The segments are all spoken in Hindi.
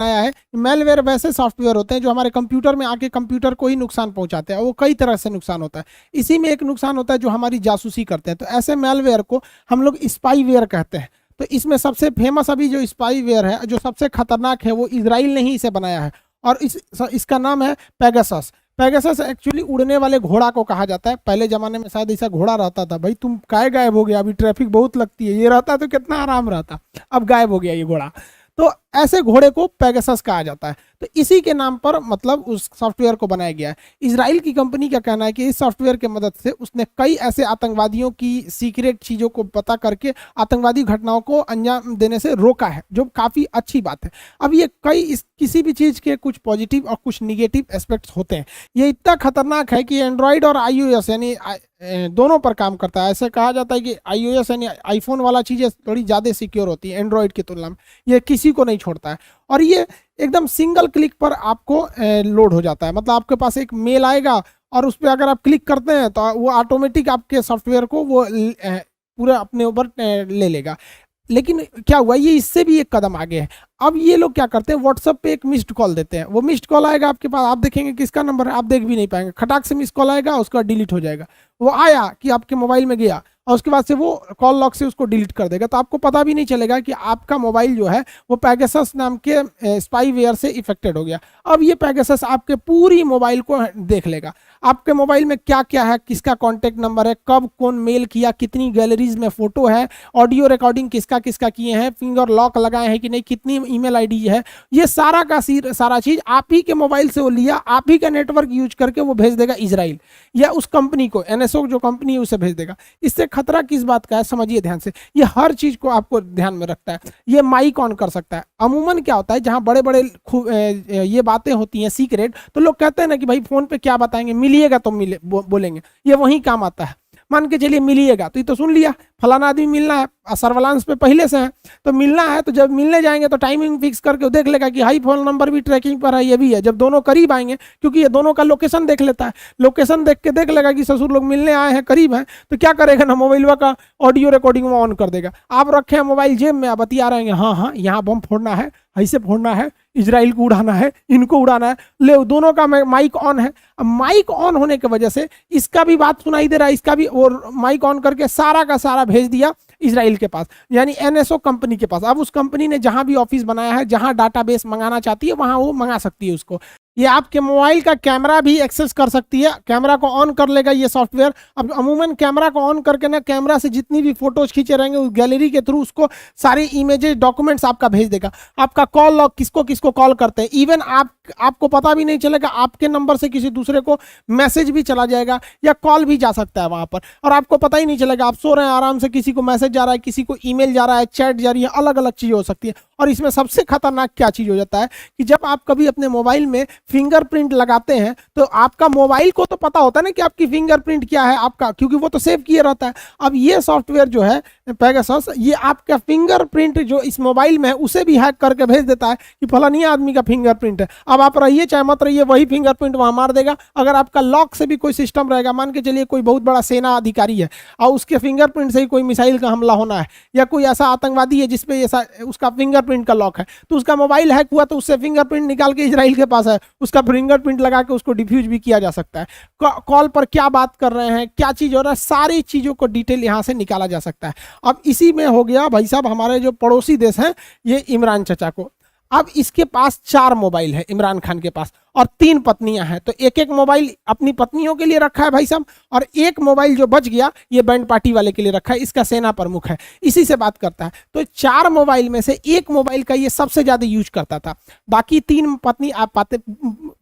आया है। मेलवेयर वैसे सॉफ्टवेयर होते हैं जो हमारे कंप्यूटर में आके कंप्यूटर को ही नुकसान पहुंचाते हैं, वो कई तरह से नुकसान होता है। इसी में एक नुकसान होता है जो हमारी जासूसी करते हैं, तो ऐसे मेलवेयर को हम लोग स्पाईवेयर कहते हैं। तो इसमें सबसे फेमस अभी जो स्पाईवेयर है, जो सबसे खतरनाक है, वो इजराइल ने ही इसे बनाया है और इसका नाम है पेगासस। पेगासस एक्चुअली उड़ने वाले घोड़ा को कहा जाता है। पहले जमाने में शायद ऐसा घोड़ा रहता था, भाई तुम काय गायब हो गया, अभी ट्रैफिक बहुत लगती है, ये रहता तो कितना आराम रहता, अब गायब हो गया ये घोड़ा। तो ऐसे घोड़े को पेगासस कहा जाता है। तो इसी के नाम पर मतलब उस सॉफ्टवेयर को बनाया गया है। इजराइल की कंपनी का कहना है कि इस सॉफ्टवेयर की मदद से उसने कई ऐसे आतंकवादियों की सीक्रेट चीज़ों को पता करके आतंकवादी घटनाओं को अंजाम देने से रोका है, जो काफ़ी अच्छी बात है। अब ये किसी भी चीज़ के कुछ पॉजिटिव और कुछ निगेटिव एस्पेक्ट्स होते हैं। ये इतना खतरनाक है कि एंड्रॉयड और iOS यानी दोनों पर काम करता है। ऐसे कहा जाता है कि iOS यानी आईफोन वाला चीज़ें थोड़ी ज़्यादा सिक्योर होती है एंड्रॉयड की तुलना में, ये किसी को नहीं छोड़ता है। और ये एकदम सिंगल क्लिक पर आपको लोड हो जाता है, मतलब आपके पास एक मेल आएगा और उस पर अगर आप क्लिक करते हैं तो वो ऑटोमेटिक आपके सॉफ्टवेयर को वो पूरा अपने ऊपर ले लेगा। लेकिन क्या हुआ, ये इससे भी एक कदम आगे है। अब ये लोग क्या करते हैं, व्हाट्सएप पे एक मिस्ड कॉल देते हैं। वो मिस्ड कॉल आएगा आपके पास, आप देखेंगे किसका नंबर है, आप देख भी नहीं पाएंगे, खटाक से मिस्ड कॉल आएगा, उसके बाद डिलीट हो जाएगा। वो आया कि आपके मोबाइल में गया और उसके बाद से वो कॉल लॉग से उसको डिलीट कर देगा, तो आपको पता भी नहीं चलेगा कि आपका मोबाइल जो है वो पेगासस नाम के स्पाईवेयर से इफेक्टेड हो गया। अब ये पेगासस आपके पूरी मोबाइल को देख लेगा, आपके मोबाइल में क्या क्या है, किसका कॉन्टैक्ट नंबर है, कब कौन मेल किया, कितनी गैलरीज में फोटो है, ऑडियो रिकॉर्डिंग किसका किसका किए हैं, फिंगर लॉक लगाए हैं कि नहीं, कितनी ईमेल आईडी है, ये सारा का सारा चीज आप ही के मोबाइल से वो लिया, आप ही का नेटवर्क यूज करके वो भेज देगा इजराइल या उस कंपनी को, NSO जो कंपनी है उसे भेज देगा। इससे खतरा किस बात का है, समझिए ध्यान से। ये हर चीज को आपको ध्यान में रखता है। ये माइक ऑन कर सकता है। अमूमन क्या होता है, जहां बड़े बड़े ये बातें होती हैं सीक्रेट, तो लोग कहते हैं ना कि भाई फोन पे क्या बताएंगे, मिलिएगा तो बोलेंगे, ये वही काम आता है। मान के चलिए मिलिएगा, तो ये तो सुन लिया फलाना आदमी मिलना है, सर्विलांस पे पहले से है, तो मिलना है, तो जब मिलने जाएंगे तो टाइमिंग फिक्स करके देख लेगा कि हाई फोन नंबर भी ट्रैकिंग पर है, ये भी है। जब दोनों करीब आएंगे, क्योंकि ये दोनों का लोकेशन देख लेता है, लोकेशन देख के देख लेगा कि ससुर लोग मिलने आए हैं, करीब हैं, तो क्या करेगा ना, मोबाइल का ऑडियो रिकॉर्डिंग में ऑन कर देगा। आप रखे हैं मोबाइल जेब में, आप बतिया रहे हैं, हाँ हाँ यहाँ बम फोड़ना है, ऐसे फोड़ना है, इजराइल को उड़ाना है, इनको उड़ाना है, ले दोनों का माइक ऑन है। अब माइक ऑन होने की वजह से इसका भी बात सुनाई दे रहा है, इसका भी, और माइक ऑन करके सारा का सारा भेज दिया इजराइल के पास, यानी NSO कंपनी के पास। अब उस कंपनी ने जहां भी ऑफिस बनाया है, जहां डाटाबेस मंगाना चाहती है, वहां वो मंगा सकती है उसको। ये आपके मोबाइल का कैमरा भी एक्सेस कर सकती है, कैमरा को ऑन कर लेगा ये सॉफ्टवेयर। अब अमूमन कैमरा को ऑन करके ना, कैमरा से जितनी भी फोटोज खींचे रहेंगे उस गैलरी के थ्रू उसको सारी इमेजेस डॉक्यूमेंट्स आपका भेज देगा। आपका कॉल लॉग, किसको किसको कॉल करते हैं, इवन आपको पता भी नहीं चलेगा, आपके नंबर से किसी दूसरे को मैसेज भी चला जाएगा या कॉल भी जा सकता है वहां पर, और आपको पता ही नहीं चलेगा। आप सो रहे हैं आराम से, किसी को मैसेज जा रहा है, किसी को ईमेल जा रहा है, चैट जा रही है, अलग अलग चीजें हो सकती है। और इसमें सबसे खतरनाक क्या चीज हो जाता है कि जब आप कभी अपने मोबाइल में फिंगरप्रिंट लगाते हैं, तो आपका मोबाइल को तो पता होता है ना कि आपकी फिंगरप्रिंट क्या है आपका, क्योंकि वो तो सेव किए रहता है। अब ये सॉफ्टवेयर जो है पेगासस, ये आपका फिंगरप्रिंट जो इस मोबाइल में है उसे भी हैक करके भेज देता है कि फलानी आदमी का फिंगरप्रिंट है। अब आप रहिए चाहे मत रहिए, वही फिंगरप्रिंट वहां मार देगा। अगर आपका लॉक से भी कोई सिस्टम रहेगा, मान के चलिए कोई बहुत बड़ा सेना अधिकारी है और उसके फिंगरप्रिंट से ही कोई मिसाइल का हमला होना है, या कोई ऐसा आतंकवादी है जिसपे ऐसा उसका फिंगरप्रिंट का लॉक है, तो उसका मोबाइल हैक हुआ तो उससे फिंगरप्रिंट निकाल के इजराइल के पास है, उसका फिंगरप्रिंट लगा के उसको डिफ्यूज भी किया जा सकता है। कॉल पर क्या बात कर रहे हैं, क्या चीज हो रहा है, सारी चीजों को डिटेल यहां से निकाला जा सकता है। अब इसी में हो गया भाई साहब, हमारे जो पड़ोसी देश हैं ये इमरान चचा को, अब इसके पास 4 मोबाइल है इमरान खान के पास, और 3 पत्नियां हैं, तो एक एक मोबाइल अपनी पत्नियों के लिए रखा है भाई साहब, और एक मोबाइल जो बच गया ये बैंड पार्टी वाले के लिए रखा है, इसका सेना प्रमुख है, इसी से बात करता है। तो 4 मोबाइल में से एक मोबाइल का ये सबसे ज्यादा यूज करता था, बाकी 3 पत्नी, आप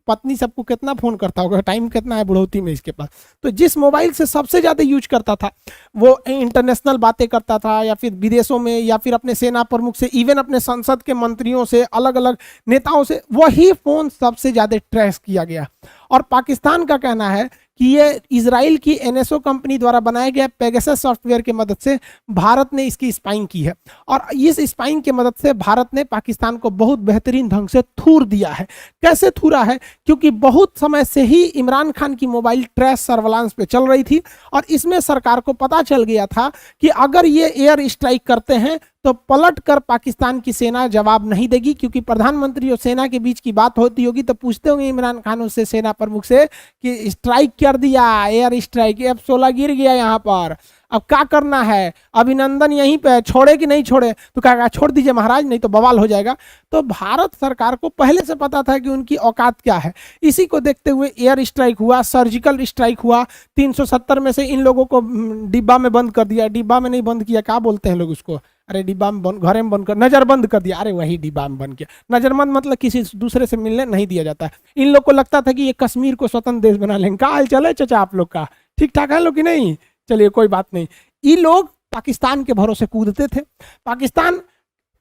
पत्नी सबको कितना फोन करता होगा, टाइम कितना है बुढ़ौती में इसके पास। तो जिस मोबाइल से सबसे ज्यादा यूज करता था वो इंटरनेशनल बातें करता था, या फिर विदेशों में, या फिर अपने सेना प्रमुख से, इवन अपने संसद के मंत्रियों से, अलग अलग नेताओं से, वही फोन सबसे ज्यादा ट्रेस किया गया। और पाकिस्तान का कहना है कि ये इजराइल की NSO कंपनी द्वारा बनाया गया पेगासस सॉफ्टवेयर की मदद से भारत ने इसकी स्पाइंग की है, और इस स्पाइंग की मदद से भारत ने पाकिस्तान को बहुत बेहतरीन ढंग से थूर दिया है। कैसे थूरा है, क्योंकि बहुत समय से ही इमरान खान की मोबाइल ट्रेस सर्विलांस पे चल रही थी, और इसमें सरकार को पता चल गया था कि अगर ये एयर स्ट्राइक करते हैं तो पलट कर पाकिस्तान की सेना जवाब नहीं देगी, क्योंकि प्रधानमंत्री और सेना के बीच की बात होती होगी तो पूछते होंगे इमरान खान उससे, सेना प्रमुख से, कि स्ट्राइक कर दिया, एयर स्ट्राइक, F-16 गिर गया यहाँ पर, अब क्या करना है, अभिनंदन यहीं पे छोड़े कि नहीं छोड़े, तो कहेगा छोड़ दीजिए महाराज नहीं तो बवाल हो जाएगा। तो भारत सरकार को पहले से पता था कि उनकी औकात क्या है। इसी को देखते हुए एयर स्ट्राइक हुआ, सर्जिकल स्ट्राइक हुआ, 370 में से इन लोगों को डिब्बा में बंद कर दिया, डिब्बा में नहीं बंद किया, क्या बोलते हैं लोग उसको, अरे डिब्बा में बंद, घरे में बंद कर, नजरबंद कर दिया, अरे वही डिब्बा में बंद किया। नजरबंद मतलब किसी दूसरे से मिलने नहीं दिया जाता है। इन लोग को लगता था कि ये कश्मीर को स्वतंत्र देश बना लेंगे। क्या हाल चले चाचा आप लोग का, ठीक ठाक है लोग कि नहीं, चलिए कोई बात नहीं। ये लोग पाकिस्तान के भरोसे कूदते थे। पाकिस्तान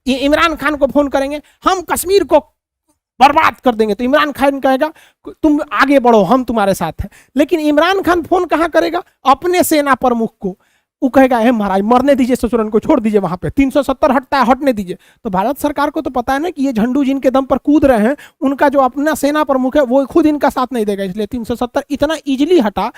इमरान खान को फोन करेंगे, हम कश्मीर को बर्बाद कर देंगे, तो इमरान खान कहेगा तुम आगे बढ़ो हम तुम्हारे साथ हैं। लेकिन इमरान खान फोन कहां करेगा, अपने सेना प्रमुख को, वो कहेगा हे महाराज मरने दीजिए ससुरन को, छोड़ दीजिए वहां पे 370 हटता है, हटने दीजिए। तो भारत सरकार को तो पता है ना कि ये झंडू जिनके दम पर कूद रहे हैं, उनका जो अपना सेना प्रमुख है वो खुद इनका साथ नहीं देगा, इसलिए 370 इतना इजिली हटा।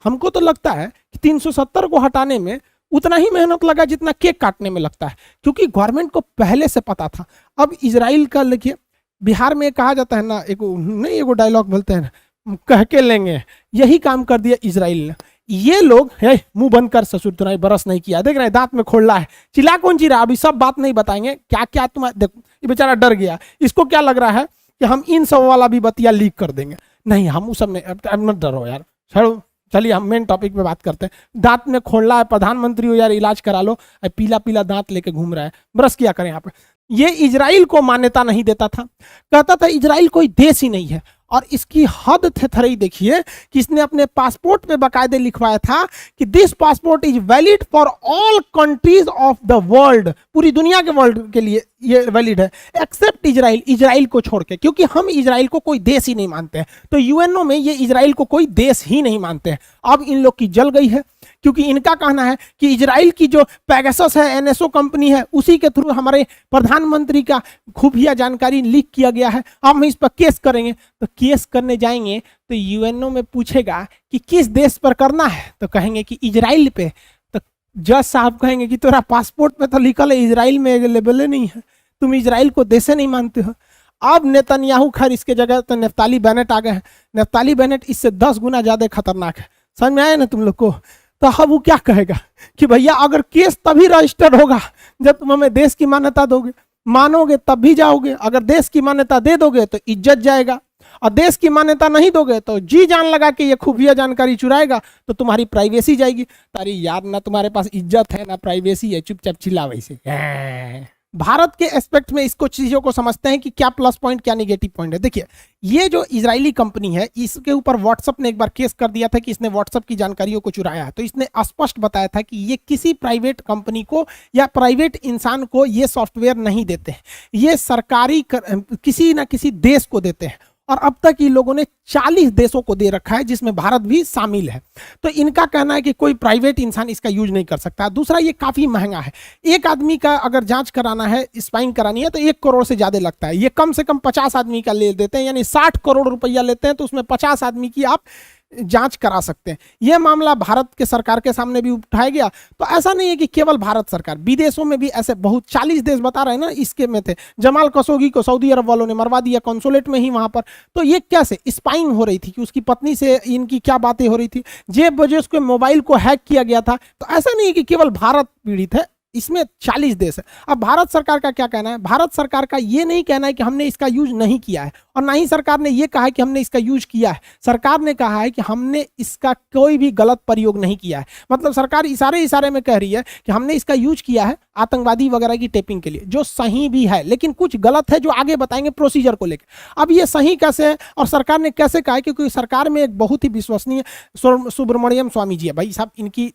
हमको तो लगता है कि 370 को हटाने में उतना ही मेहनत लगा जितना केक काटने में लगता है, क्योंकि गवर्नमेंट को पहले से पता था। अब इजराइल का लिखिए, बिहार में कहा जाता है ना, एक नहीं एगो डायलॉग बोलते हैं ना, कह के लेंगे, यही काम कर दिया इजराइल ने। ये लोग है मुंह बंद कर ससुर, तुमने बरस नहीं किया, देख रहे दांत में खोल रहा है, चिल्ला कौन चिल्ला, अभी सब बात नहीं बताएंगे, क्या क्या तुम्हारे देखो, ये बेचारा डर गया, इसको क्या लग रहा है कि हम इन सब वाला भी बतिया लीक कर देंगे। नहीं हम उस सब नहीं, अब मत डरो यार, छोड़ो, चलिए हम मेन टॉपिक पे बात करते हैं। दांत में खोलना है, प्रधानमंत्री हो यार, इलाज करा लो, पीला पीला दांत लेके घूम रहा है, ब्रश किया करें यहाँ पे। ये इजराइल को मान्यता नहीं देता था, कहता था इजराइल कोई देश ही नहीं है। और इसकी हद थेथरई देखिए कि इसने अपने पासपोर्ट पे बकायदे लिखवाया था कि this passport is valid for all countries of the world, पूरी दुनिया के वर्ल्ड के लिए ये वैलिड है, एक्सेप्ट इजराइल, इजराइल को छोड़ के, क्योंकि हम इजराइल को कोई देश ही नहीं मानते हैं। तो यूएनओ में ये इजराइल को कोई देश ही नहीं मानते हैं। अब इन लोग की जल गई है, क्योंकि इनका कहना है कि इजराइल की जो पैगासस है, एनएसओ कंपनी है, उसी के थ्रू हमारे प्रधानमंत्री का खुफिया जानकारी लीक किया गया है, अब हम इस पर केस करेंगे। तो केस करने जाएंगे तो यूएनओ में पूछेगा कि किस देश पर करना है, तो कहेंगे कि इजराइल पे। तो जज साहब कहेंगे कि तेरा पासपोर्ट पे तो लिखल है इजराइल में अवेलेबल नहीं है, तुम इजराइल को देश नहीं मानते हो। अब नेतन्याहू, खैर इसके जगह तो नफ्ताली बेनेट आ गए हैं। नफ्ताली बेनेट इससे 10 गुना ज्यादा खतरनाक है, समझ में आया ना तुम लोग को। तो अब वो क्या कहेगा कि भैया अगर केस तभी रजिस्टर्ड होगा जब तुम हमें देश की मान्यता दोगे, मानोगे तब भी जाओगे, अगर देश की मान्यता दे दोगे तो इज्जत जाएगा, और देश की मान्यता नहीं दोगे तो जी जान लगा के ये खुफिया जानकारी चुराएगा तो तुम्हारी प्राइवेसी जाएगी। तारी यार, ना तुम्हारे पास इज्जत है ना प्राइवेसी है, चुपचाप चिल्ला वैसे। भारत के एस्पेक्ट में इसको चीजों को समझते हैं कि क्या प्लस पॉइंट क्या निगेटिव पॉइंट है। देखिए ये जो इजरायली कंपनी है, इसके ऊपर व्हाट्सएप ने एक बार केस कर दिया था कि इसने व्हाट्सएप की जानकारियों को चुराया है। तो इसने स्पष्ट बताया था कि ये किसी प्राइवेट कंपनी को या प्राइवेट इंसान को ये सॉफ्टवेयर नहीं देते हैं, ये सरकारी किसी ना किसी देश को देते हैं। और अब तक ये लोगों ने 40 देशों को दे रखा है, जिसमें भारत भी शामिल है। तो इनका कहना है कि कोई प्राइवेट इंसान इसका यूज नहीं कर सकता। दूसरा, ये काफी महंगा है। एक आदमी का अगर जांच कराना है, स्पाइंग करानी है, तो 1 करोड़ से ज्यादा लगता है। ये कम से कम 50 आदमी का ले देते हैं, यानी 60 करोड़ रुपया लेते हैं, तो उसमें 50 आदमी की आप जांच करा सकते हैं। यह मामला भारत के सरकार के सामने भी उठाया गया। तो ऐसा नहीं है कि केवल भारत सरकार, विदेशों में भी ऐसे बहुत 40 देश बता रहे हैं ना, इसके में थे। जमाल खशोगी को सऊदी अरब वालों ने मरवा दिया कॉन्सुलेट में ही वहां पर। तो ये कैसे स्पाइंग हो रही थी कि उसकी पत्नी से इनकी क्या बातें हो रही थी, जेब वजह उसके मोबाइल को हैक किया गया था। तो ऐसा नहीं है कि केवल भारत पीड़ित है, इसमें 40 देश है। अब भारत सरकार का क्या कहना है? भारत सरकार का ये नहीं कहना है कि हमने इसका यूज नहीं किया है, और ना ही सरकार ने ये कहा है कि हमने इसका यूज किया है। सरकार ने कहा है कि हमने इसका कोई भी गलत प्रयोग नहीं किया है। मतलब सरकार इशारे में कह रही है कि हमने इसका यूज किया है आतंकवादी वगैरह की टेपिंग के लिए, जो सही भी है, लेकिन कुछ गलत है जो आगे बताएंगे प्रोसीजर को लेकर। अब ये सही कैसे है और सरकार ने कैसे कहा है? क्योंकि सरकार में एक बहुत ही विश्वसनीय सुब्रमण्यम स्वामी जी है। भाई साहब इनकी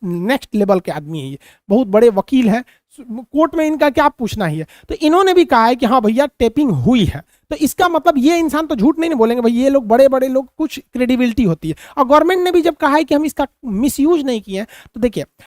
नेक्स्ट लेवल के आदमी है, ये बहुत बड़े वकील हैं, कोर्ट में इनका क्या पूछना ही है। तो इन्होंने भी कहा है कि हाँ भैया टेपिंग हुई है। तो इसका मतलब ये इंसान तो झूठ नहीं बोलेंगे भाई, ये लोग बड़े बड़े लोग, कुछ क्रेडिबिलिटी होती है। और गवर्नमेंट ने भी जब कहा है कि हम इसका मिसयूज नहीं किए हैं, तो देखिए